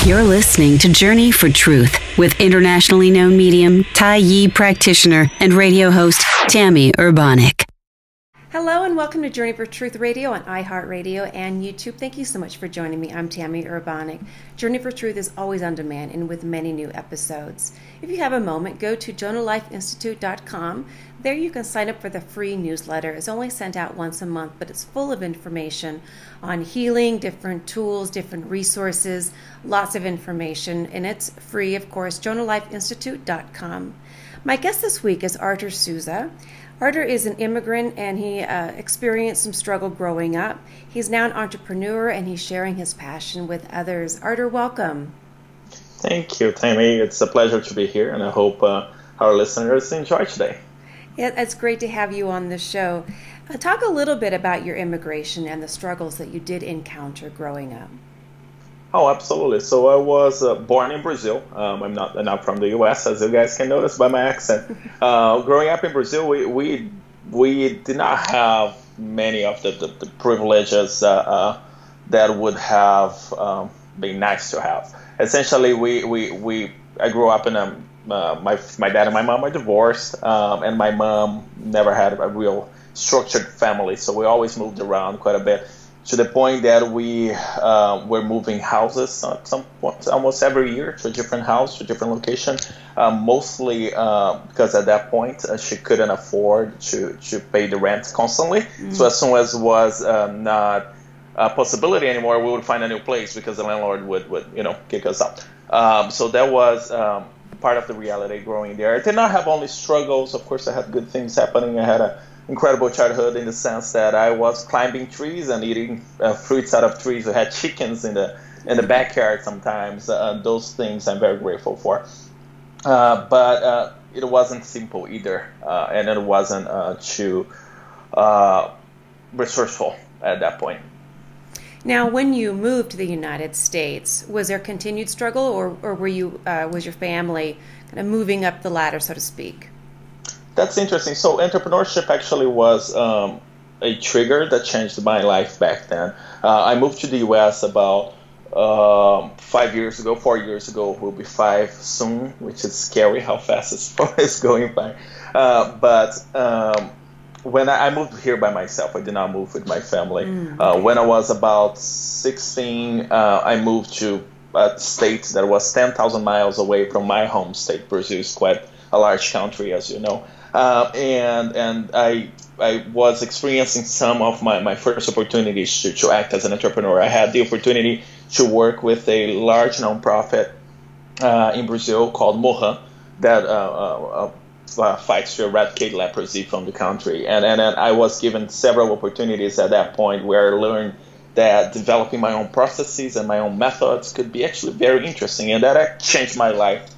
You're listening to Journey for Truth with internationally known medium, Tai Yi practitioner, and radio host Tami Urbanek. Hello and welcome to Journey for Truth Radio on iHeartRadio and YouTube. Thank you so much for joining me. I'm Tami Urbanek. Journey for Truth is always on demand and with many new episodes. If you have a moment, go to jonalifeinstitute.com. There you can sign up for the free newsletter. It's only sent out once a month, but it's full of information on healing, different tools, different resources, lots of information, and it's free, of course, jonalifeinstitute.com. My guest this week is Artur Sousa. Artur is an immigrant and he experienced some struggle growing up. He's now an entrepreneur and he's sharing his passion with others. Artur, welcome. Thank you, Tami. It's a pleasure to be here and I hope our listeners enjoy today. Yeah, it's great to have you on the show. Talk a little bit about your immigration and the struggles that you did encounter growing up. Oh, absolutely. So I was born in Brazil. I'm not from the U.S., as you guys can notice by my accent. Growing up in Brazil, we did not have many of the privileges that would have been nice to have. Essentially, I grew up in my dad and my mom are divorced, and my mom never had a real structured family, so we always moved around quite a bit. To the point that we were moving houses at some point, almost every year, to a different house, to a different location, mostly because at that point she couldn't afford to pay the rent constantly. Mm-hmm. So as soon as it was not a possibility anymore, we would find a new place because the landlord would kick us out. So that was part of the reality growing there. I did not have only struggles. Of course, I had good things happening. I had an incredible childhood in the sense that I was climbing trees and eating fruits out of trees. We had chickens in the backyard sometimes. Those things I'm very grateful for. But it wasn't simple either, and it wasn't too resourceful at that point. Now, when you moved to the United States, was there continued struggle, or were you was your family kind of moving up the ladder, so to speak? That's interesting. So entrepreneurship actually was a trigger that changed my life back then. I moved to the U.S. about 4 years ago. Will be 5 soon, which is scary how fast it's going by. But when I moved here by myself, I did not move with my family. When I was about 16, I moved to a state that was 10,000 miles away from my home state. Brazil is quite a large country, as you know. And I was experiencing some of my first opportunities to act as an entrepreneur. I had the opportunity to work with a large nonprofit in Brazil called Moha that fights to eradicate leprosy from the country. And I was given several opportunities at that point where I learned that developing my own processes and my own methods could be actually very interesting. And that changed my life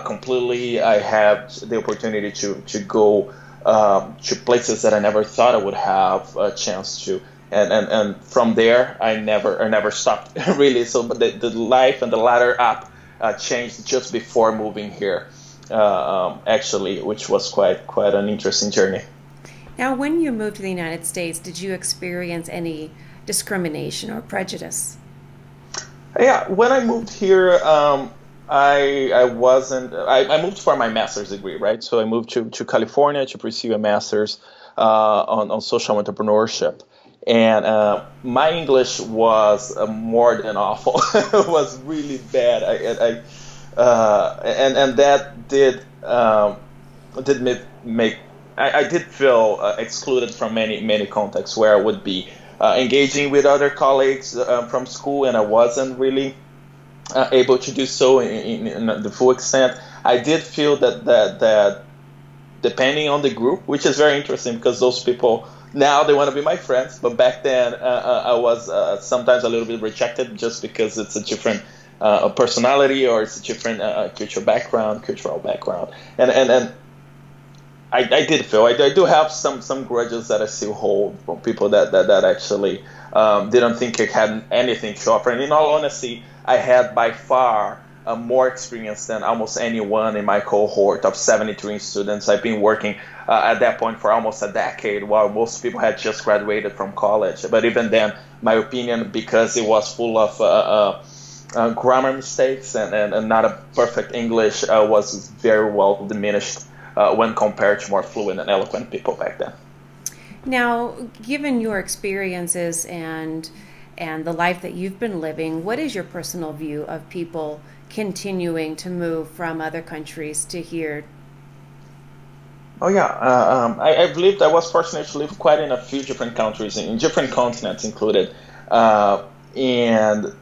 completely. I had the opportunity to go to places that I never thought I would have a chance to, and from there I never stopped really. So, but the life and the ladder up changed just before moving here, actually, which was quite an interesting journey. Now, when you moved to the United States, did you experience any discrimination or prejudice? Yeah, when I moved here. I moved for my master's degree, right? So I moved to California to pursue a master's on social entrepreneurship. And my English was more than awful. It was really bad. And that did make I did feel excluded from many contexts where I would be engaging with other colleagues from school, and I wasn't really able to do so in the full extent. I did feel that depending on the group, which is very interesting because those people now they want to be my friends, but back then I was sometimes a little bit rejected just because it's a different personality or it's a different cultural background, and I did feel I do have some grudges that I still hold from people that actually didn't think I had anything to offer. And in all honesty, I had by far more experience than almost anyone in my cohort of 73 students. I've been working at that point for almost a decade, while most people had just graduated from college. But even then, my opinion, because it was full of grammar mistakes and not a perfect English was very well diminished when compared to more fluent and eloquent people back then. Now, given your experiences and the life that you've been living, what is your personal view of people continuing to move from other countries to here? Oh yeah, I've lived. I was fortunate to live quite in a few different countries, in different continents included, and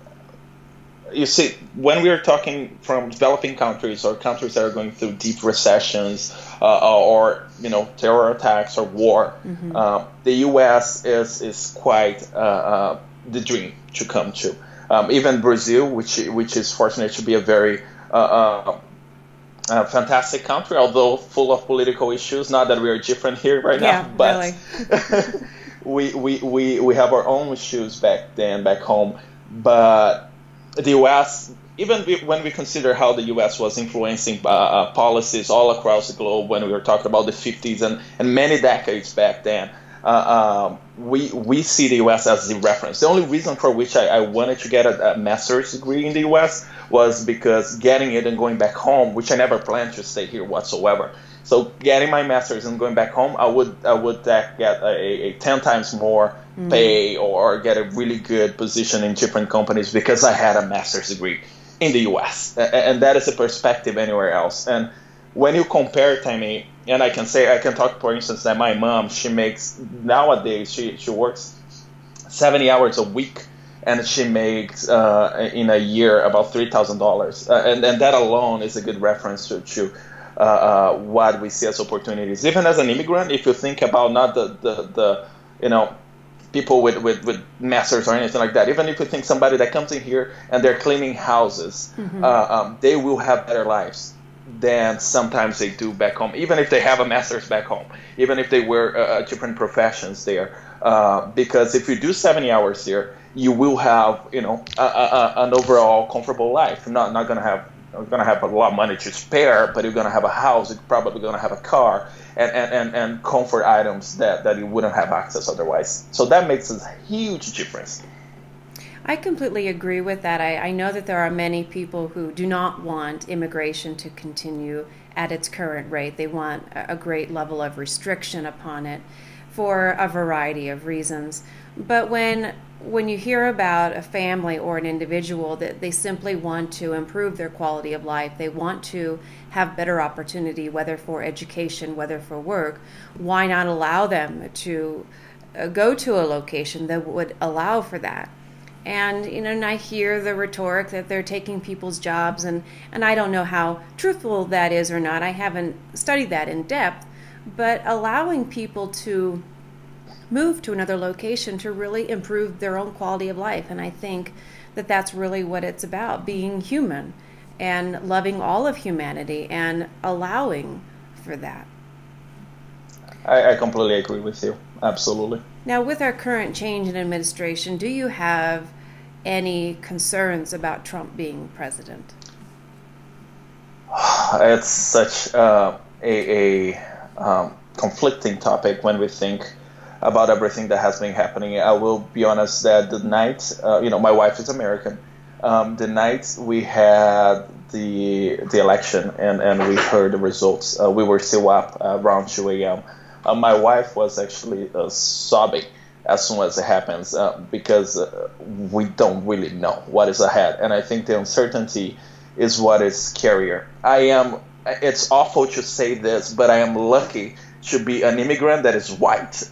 you see, when we are talking from developing countries or countries that are going through deep recessions or terror attacks or war, the U.S. is quite the dream to come to. Even Brazil, which is fortunate to be a very fantastic country, although full of political issues. Not that we are different here right now, but really. we have our own issues back home. But the U.S., even when we consider how the U.S. was influencing policies all across the globe when we were talking about the 50s and many decades back then, we see the U.S. as the reference. The only reason for which I wanted to get a master's degree in the U.S. was because getting it and going back home, which I never planned to stay here whatsoever. So getting my master's and going back home, I would get a 10 times more pay or get a really good position in different companies because I had a master's degree in the U.S. And that is a perspective anywhere else. And when you compare, Tami, and I can talk, for instance, that my mom, she makes nowadays, she works 70 hours a week, and she makes in a year about $3,000, and that alone is a good reference to what we see as opportunities. Even as an immigrant, if you think about not the people with masters or anything like that, even if you think somebody that comes in here and they're cleaning houses, they will have better lives than sometimes they do back home, even if they have a master's back home, even if they wear different professions there. Because if you do 70 hours here, you will have an overall comfortable life. Not gonna have a lot of money to spare, but you're gonna have a house. You're probably gonna have a car and comfort items that you wouldn't have access otherwise. So that makes a huge difference. I completely agree with that. I know that there are many people who do not want immigration to continue at its current rate. They want a great level of restriction upon it for a variety of reasons. But when you hear about a family or an individual that they simply want to improve their quality of life, they want to have better opportunity, whether for education, whether for work, why not allow them to go to a location that would allow for that? And I hear the rhetoric that they're taking people's jobs, and I don't know how truthful that is or not. I haven't studied that in depth, but allowing people to move to another location to really improve their own quality of life. And I think that that's really what it's about, being human and loving all of humanity and allowing for that. I completely agree with you. Absolutely. Now, with our current change in administration, do you have any concerns about Trump being president? It's such a conflicting topic when we think about everything that has been happening. I will be honest that the night, my wife is American. The night we had the election and we heard the results, we were still up around 2 a.m. My wife was actually sobbing as soon as it happens because we don't really know what is ahead. And I think the uncertainty is what is scarier. It's awful to say this, but I am lucky to be an immigrant that is white.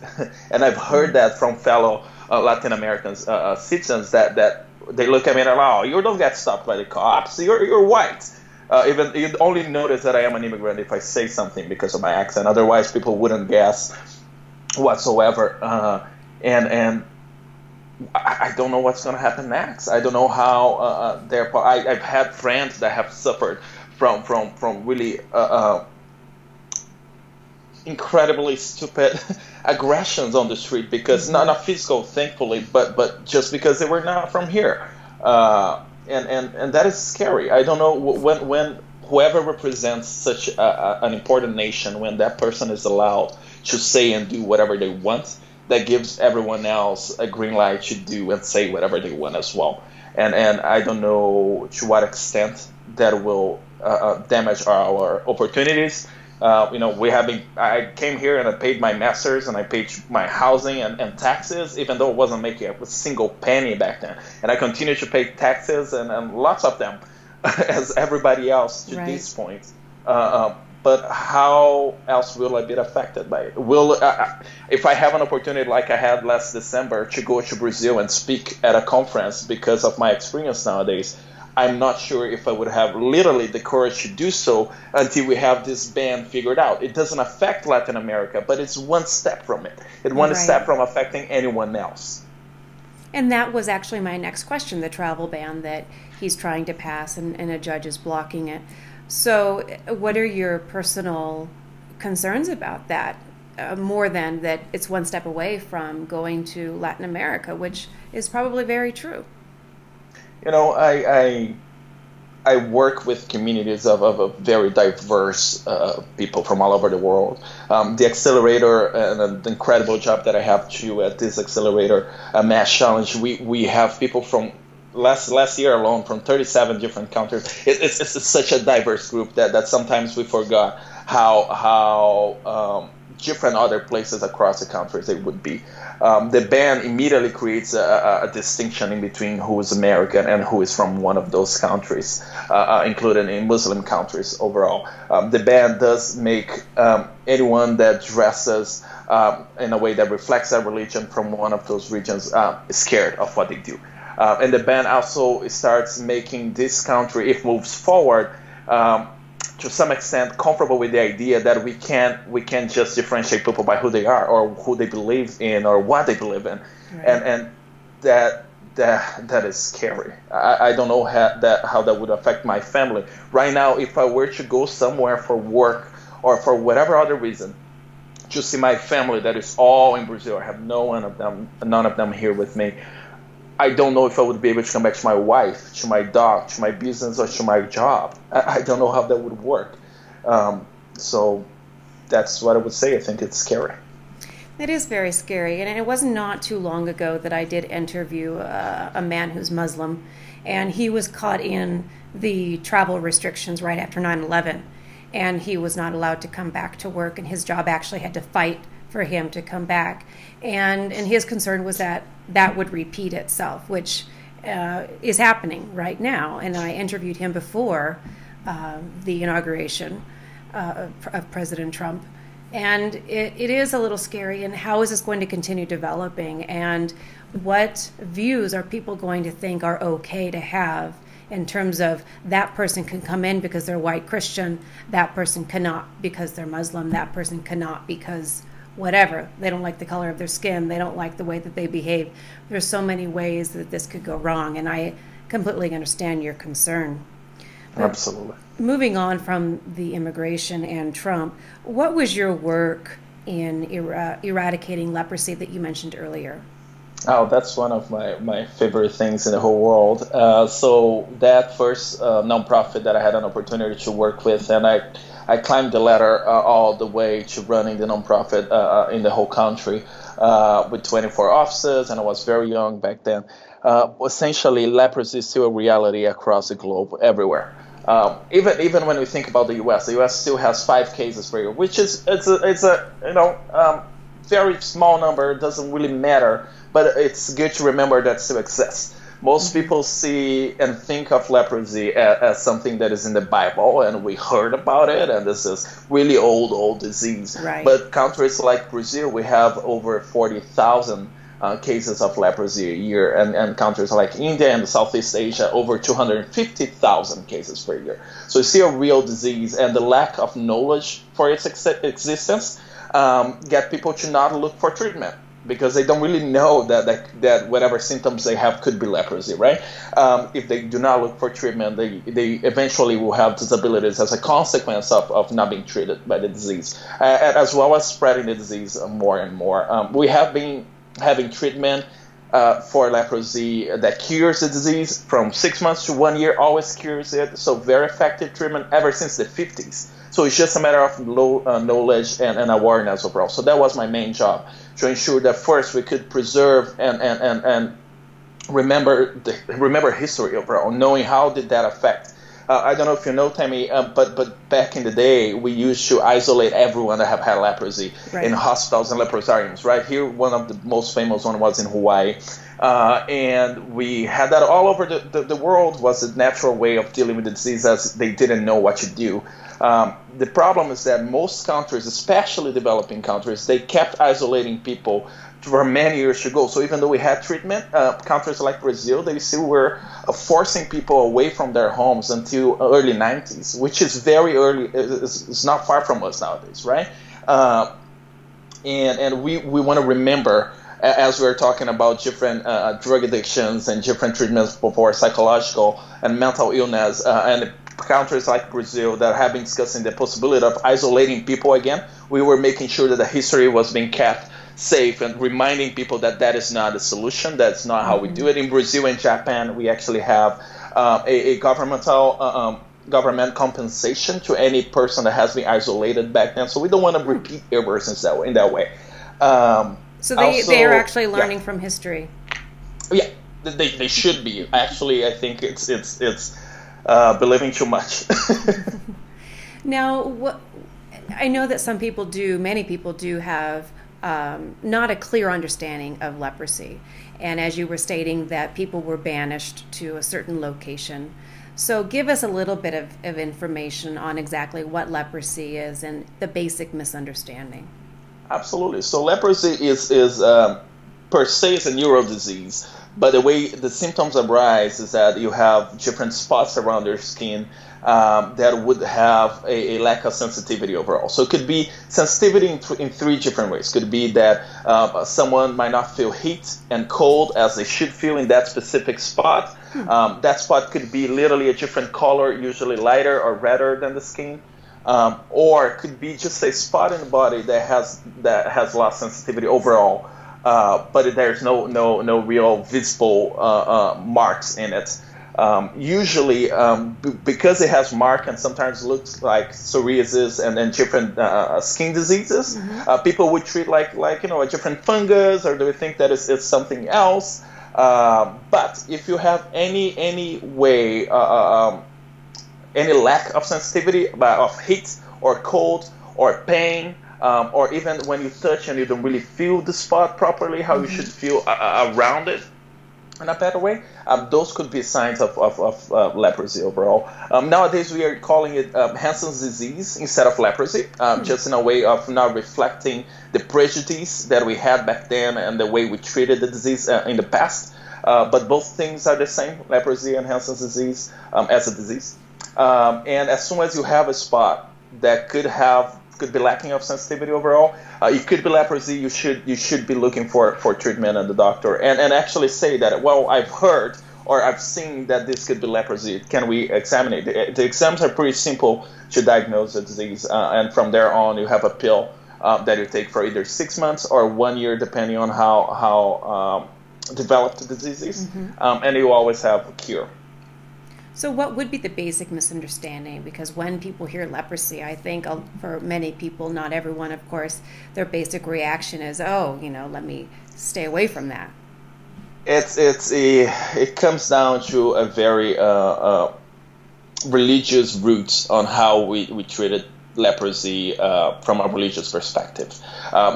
And I've heard that from fellow Latin American citizens that they look at me and are like, oh, you don't get stopped by the cops, you're white. Even you'd only notice that I am an immigrant if I say something because of my accent. Otherwise, people wouldn't guess whatsoever. And I don't know what's going to happen next. I don't know how I've had friends that have suffered from really incredibly stupid aggressions on the street because not physical, thankfully, but just because they were not from here. And that is scary. I don't know when whoever represents such an important nation, when that person is allowed to say and do whatever they want, that gives everyone else a green light to do and say whatever they want as well. and I don't know to what extent that will damage our opportunities. I came here and I paid my master's and I paid my housing and taxes, even though I wasn't making a single penny back then. And I continue to pay taxes and lots of them, as everybody else to this point. But how else will I be affected by it? If I have an opportunity like I had last December to go to Brazil and speak at a conference because of my experience nowadays, I'm not sure if I would have literally the courage to do so until we have this ban figured out. It doesn't affect Latin America, but it's one step from it. It's one step from affecting anyone else. And that was actually my next question, the travel ban that he's trying to pass and a judge is blocking it. So what are your personal concerns about that, more than that it's one step away from going to Latin America, which is probably very true? I work with communities of very diverse people from all over the world. The accelerator and the incredible job that I have too at this accelerator mass challenge, we have people from last year alone from 37 different countries. It's such a diverse group that sometimes we forgot how different other places across the countries they would be. The ban immediately creates a distinction in between who is American and who is from one of those countries, including in Muslim countries overall. The ban does make anyone that dresses in a way that reflects their religion from one of those regions scared of what they do. And the ban also starts making this country, if moves forward, to some extent comfortable with the idea that we can't just differentiate people by who they are or who they believe in or what they believe in, and that is scary. I don't know how that would affect my family right now. If I were to go somewhere for work or for whatever other reason, to see my family that is all in Brazil, I have none of them here with me. I don't know if I would be able to come back to my wife, to my dog, to my business, or to my job. I don't know how that would work. So that's what I would say. I think it's scary. It is very scary. And it was not too long ago that I did interview a man who's Muslim, and he was caught in the travel restrictions right after 9/11. And he was not allowed to come back to work, and his job actually had to fight for him to come back. And his concern was that would repeat itself, which is happening right now. And I interviewed him before the inauguration of President Trump. And it is a little scary. And how is this going to continue developing? And what views are people going to think are okay to have in terms of that person can come in because they're white Christian, that person cannot because they're Muslim, that person cannot because whatever, they don't like the color of their skin, they don't like the way that they behave. There's so many ways that this could go wrong, and I completely understand your concern. But absolutely. Moving on from the immigration and Trump, what was your work in eradicating leprosy that you mentioned earlier? Oh, that's one of my favorite things in the whole world. So that first nonprofit that I had an opportunity to work with, and I climbed the ladder all the way to running the nonprofit in the whole country with 24 offices, and I was very young back then. Essentially, leprosy is still a reality across the globe, everywhere. Even when we think about the U.S. still has 5 cases per year, which is it's a very small number. It doesn't really matter, but it's good to remember that still exists. Most people see and think of leprosy as something that is in the Bible, and we heard about it, and this is really old disease. Right. But countries like Brazil, we have over 40,000 cases of leprosy a year, and countries like India and Southeast Asia, over 250,000 cases per year. So it's still a real disease, and the lack of knowledge for its existence get people to not look for treatment, because they don't really know that whatever symptoms they have could be leprosy, right? If they do not look for treatment, they eventually will have disabilities as a consequence of not being treated by the disease, as well as spreading the disease more and more. We have been having treatment for leprosy that cures the disease from 6 months to 1 year, always cures it. So very effective treatment ever since the 50s. So it's just a matter of knowledge and awareness overall. So that was my main job, to ensure that first we could preserve and remember history overall, knowing how did that affect. I don't know if you know, Tami, but back in the day, we used to isolate everyone that have had leprosy in hospitals and leprosariums. Right here, one of the most famous one was in Hawaii, and we had that all over the world. Was a natural way of dealing with the disease, as they didn't know what to do. The problem is that most countries, especially developing countries, they kept isolating people for many years to go. So even though we had treatment, countries like Brazil, they still were forcing people away from their homes until early 90s, which is very early. It's not far from us nowadays, right? And we want to remember, as we're talking about different drug addictions and different treatments for psychological and mental illness, and countries like Brazil that have been discussing the possibility of isolating people again, we were making sure that the history was being kept safe and reminding people that that is not a solution. That's not how we do it. In Brazil and Japan, we actually have a government compensation to any person that has been isolated back then. So we don't want to repeat errors in that way. So they are actually learning from history. Yeah, they should be. Actually, I think it's believing too much. Now, I know that many people do have not a clear understanding of leprosy. And as you were stating, that people were banished to a certain location. So give us a little bit of information on exactly what leprosy is and the basic misunderstanding. Absolutely. So leprosy is per se is a neural disease, but the way the symptoms arise is that you have different spots around your skin that would have a lack of sensitivity overall. So it could be sensitivity in three different ways. It could be that someone might not feel heat and cold as they should feel in that specific spot. That spot could be literally a different color, usually lighter or redder than the skin. Or it could be just a spot in the body that has lost sensitivity overall, but there's no real visible marks in it. Usually, because it has mark and sometimes looks like psoriasis and then different skin diseases, people would treat like a different fungus, or they would think that it's something else. But if you have any way, any lack of sensitivity of heat or cold or pain, or even when you touch and you don't really feel the spot properly, how you should feel around it, in a better way, those could be signs of leprosy overall. Nowadays, we are calling it Hansen's disease instead of leprosy, just in a way of not reflecting the prejudice that we had back then and the way we treated the disease in the past. But both things are the same, leprosy and Hansen's disease as a disease. And as soon as you have a spot that could be lacking of sensitivity overall, it could be leprosy. You should be looking for treatment at the doctor and actually say that, well, I've heard or I've seen that this could be leprosy. Can we examine it? The exams are pretty simple to diagnose the disease, and from there on, you have a pill that you take for either 6 months or 1 year, depending on how developed the disease is, and you always have a cure. So what would be the basic misunderstanding? Because when people hear leprosy, I think for many people, not everyone, of course, their basic reaction is, let me stay away from that. It comes down to a very religious roots on how we treated leprosy from a religious perspective.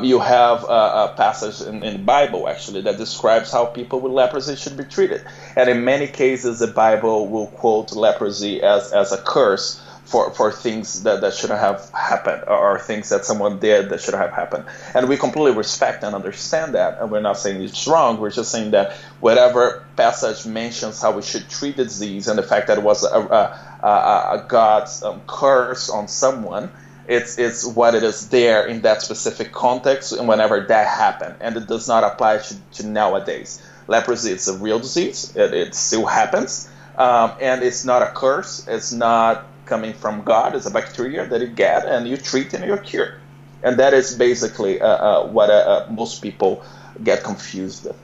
You have a passage in the Bible, actually, that describes how people with leprosy should be treated. And in many cases, the Bible will quote leprosy as a curse for things that shouldn't have happened, or things that someone did that should have happened. And we completely respect and understand that. And we're not saying it's wrong. We're just saying that whatever passage mentions how we should treat the disease and the fact that it was a God's curse on someone, it's what it is there in that specific context and whenever that happened. And it does not apply to nowadays. Leprosy is a real disease. It still happens. And it's not a curse. It's not coming from God. It's a bacteria that you get and you treat and you're cured. And that is basically what most people get confused with.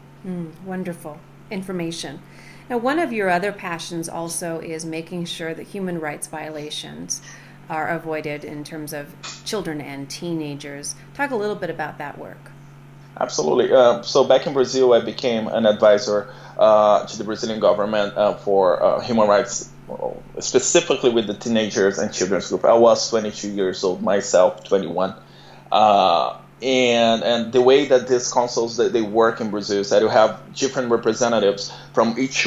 Wonderful information. Now, one of your other passions also is making sure that human rights violations are avoided in terms of children and teenagers. Talk a little bit about that work. Absolutely. So back in Brazil, I became an advisor to the Brazilian government for human rights, specifically with the teenagers and children's group. I was 22 years old myself, 21. And the way that these councils they work in Brazil is that you have different representatives from each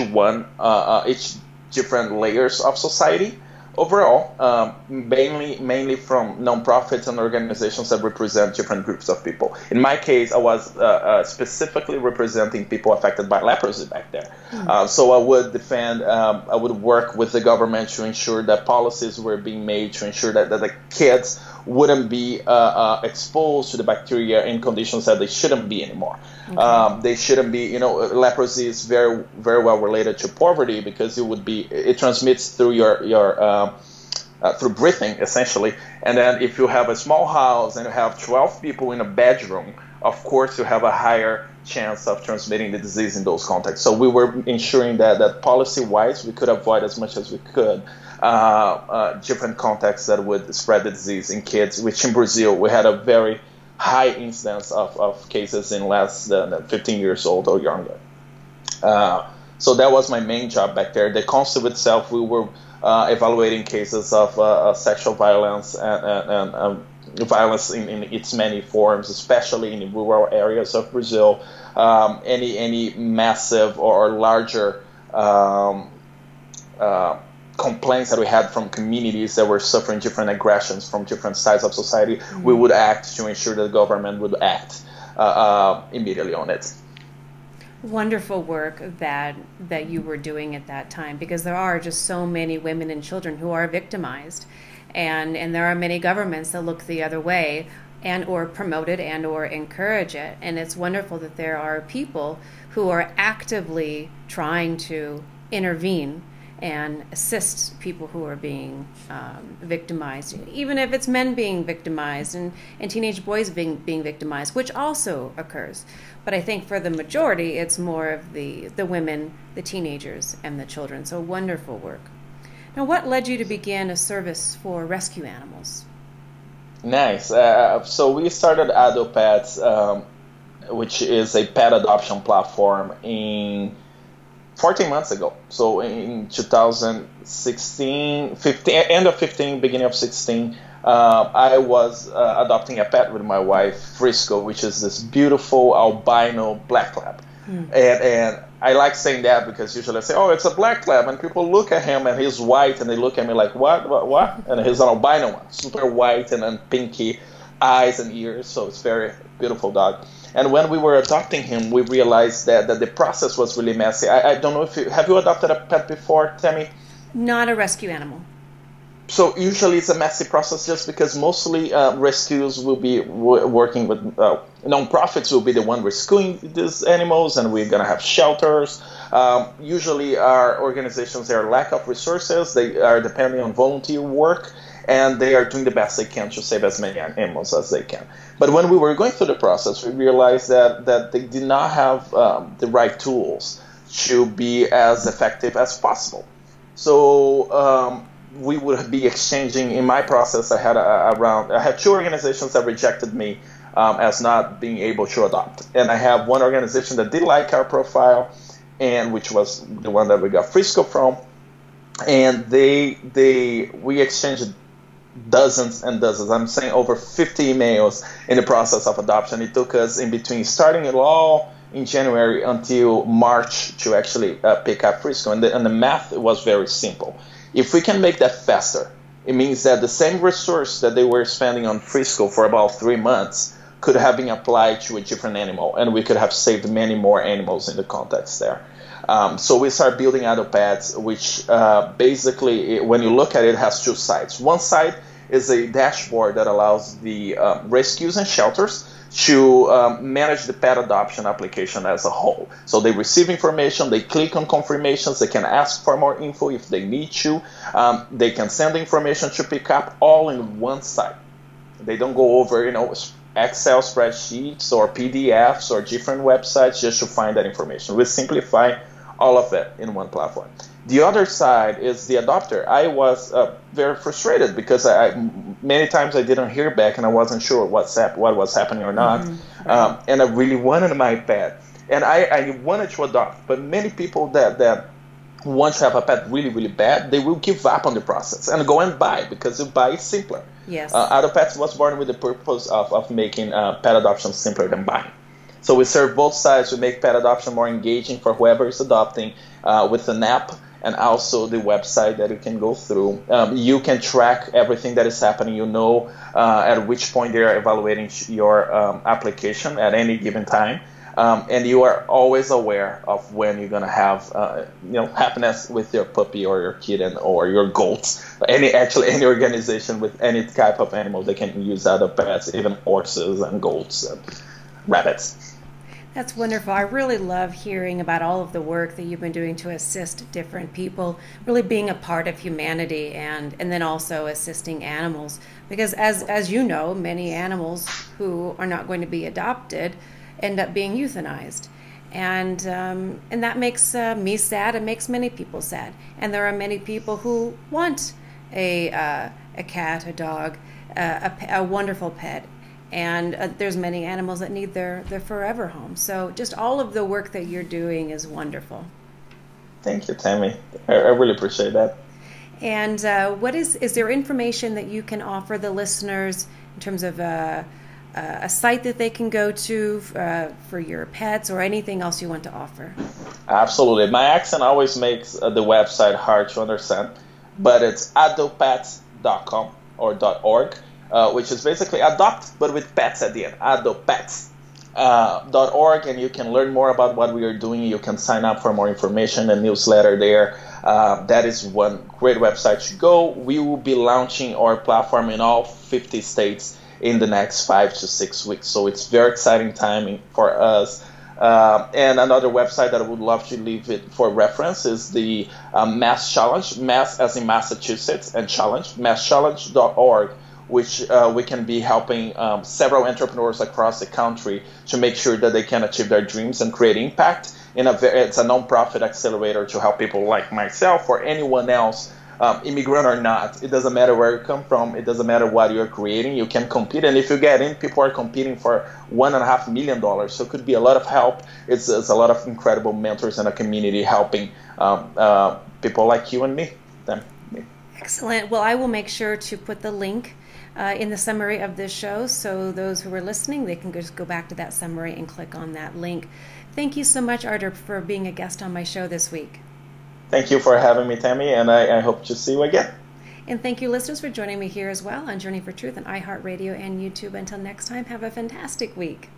different layers of society. Overall, mainly from nonprofits and organizations that represent different groups of people. In my case, I was specifically representing people affected by leprosy back there. So I would defend, I would work with the government to ensure that policies were being made to ensure that the kids wouldn't be exposed to the bacteria in conditions that they shouldn't be anymore. Okay. They shouldn't be, leprosy is very, very well related to poverty because it transmits through through breathing, essentially. And then if you have a small house and you have 12 people in a bedroom, of course you have a higher chance of transmitting the disease in those contexts. So we were ensuring that policy-wise we could avoid as much as we could different contexts that would spread the disease in kids, which in Brazil we had a very high incidence of cases in less than 15 years old or younger. So that was my main job back there. The council itself, we were evaluating cases of sexual violence and violence in its many forms, especially in rural areas of Brazil. Any massive or larger complaints that we had from communities that were suffering different aggressions from different sides of society, we would act to ensure that the government would act immediately on it. Wonderful work that you were doing at that time, because there are just so many women and children who are victimized, and there are many governments that look the other way and or promote it and or encourage it. And it's wonderful that there are people who are actively trying to intervene and assist people who are being victimized, even if it's men being victimized and teenage boys being victimized, which also occurs. But I think for the majority, it's more of the women, the teenagers, and the children. So wonderful work. Now, what led you to begin a service for rescue animals? Nice. So we started AdoPets, which is a pet adoption platform, in 14 months ago. So in 2016, end of 15, beginning of 16, I was adopting a pet with my wife, Frisco, which is this beautiful albino black lab. And I like saying that because usually I say, oh, it's a black lab, and people look at him and he's white, and they look at me like, what? And he's an albino one, super white and then pinky eyes and ears, so it's a very beautiful dog. And when we were adopting him, we realized that the process was really messy. I don't know if have you adopted a pet before, Tami? Not a rescue animal. So usually it's a messy process just because mostly rescues will be working with non-profits will be the one rescuing these animals, and we're going to have shelters. Usually our organizations, their lack of resources, they are depending on volunteer work, and they are doing the best they can to save as many animals as they can. But when we were going through the process, we realized that they did not have the right tools to be as effective as possible. So we would be exchanging. In my process, I had two organizations that rejected me as not being able to adopt, and I have one organization that did like our profile, and which was the one that we got Frisco from, and we exchanged dozens and dozens. I'm saying over 50 emails in the process of adoption. It took us in between starting it all in January until March to actually pick up Frisco, and the math was very simple. If we can make that faster, it means that the same resource that they were spending on Frisco for about 3 months could have been applied to a different animal, and we could have saved many more animals in the context there. So we start building AdoPets, which basically, when you look at it, has two sides. One side is a dashboard that allows the rescues and shelters to manage the pet adoption application as a whole. So they receive information, they click on confirmations, they can ask for more info if they need to, they can send information to pick up all in one site. They don't go over, Excel spreadsheets or PDFs or different websites just to find that information. We simplify all of it in one platform. The other side is the adopter. I was very frustrated because many times I didn't hear back and I wasn't sure what was happening or not. And I really wanted my pet. And I wanted to adopt, but many people that want to have a pet really, really bad, they will give up on the process and go and buy, because you buy is simpler. Yes. Adopets was born with the purpose of making pet adoption simpler than buying. So we serve both sides. We make pet adoption more engaging for whoever is adopting with an app, and also the website that you can go through. You can track everything that is happening. You know at which point they are evaluating your application at any given time. And you are always aware of when you're going to have happiness with your puppy or your kitten or your goats. Any organization with any type of animal, they can use other pets, even horses and goats and rabbits. That's wonderful. I really love hearing about all of the work that you've been doing to assist different people, really being a part of humanity, and then also assisting animals. Because as you know, many animals who are not going to be adopted end up being euthanized. And that makes me sad. It makes many people sad. And there are many people who want a cat, a dog, a wonderful pet. And there's many animals that need their forever home. So just all of the work that you're doing is wonderful. Thank you, Tami. I really appreciate that. And is there information that you can offer the listeners in terms of a site that they can go to for your pets, or anything else you want to offer? Absolutely. My accent always makes the website hard to understand, but it's adopets.com or .org. Which is basically adopt, but with pets at the end, adopets.org, and you can learn more about what we are doing. You can sign up for more information and newsletter there. That is one great website to go. We will be launching our platform in all 50 states in the next 5 to 6 weeks, so it's very exciting timing for us. And another website that I would love to leave it for reference is the Mass Challenge, Mass as in Massachusetts, and Challenge, masschallenge.org, which we can be helping several entrepreneurs across the country to make sure that they can achieve their dreams and create impact. It's a nonprofit accelerator to help people like myself or anyone else, immigrant or not. It doesn't matter where you come from. It doesn't matter what you're creating. You can compete. And if you get in, people are competing for $1.5 million. So it could be a lot of help. It's a lot of incredible mentors in a community helping people like you and me. Excellent. Well, I will make sure to put the link in the summary of this show, so those who are listening, they can just go back to that summary and click on that link. Thank you so much, Artur, for being a guest on my show this week. Thank you for having me, Tami, and I hope to see you again. And thank you, listeners, for joining me here as well on Journey for Truth on iHeartRadio and YouTube. Until next time, have a fantastic week.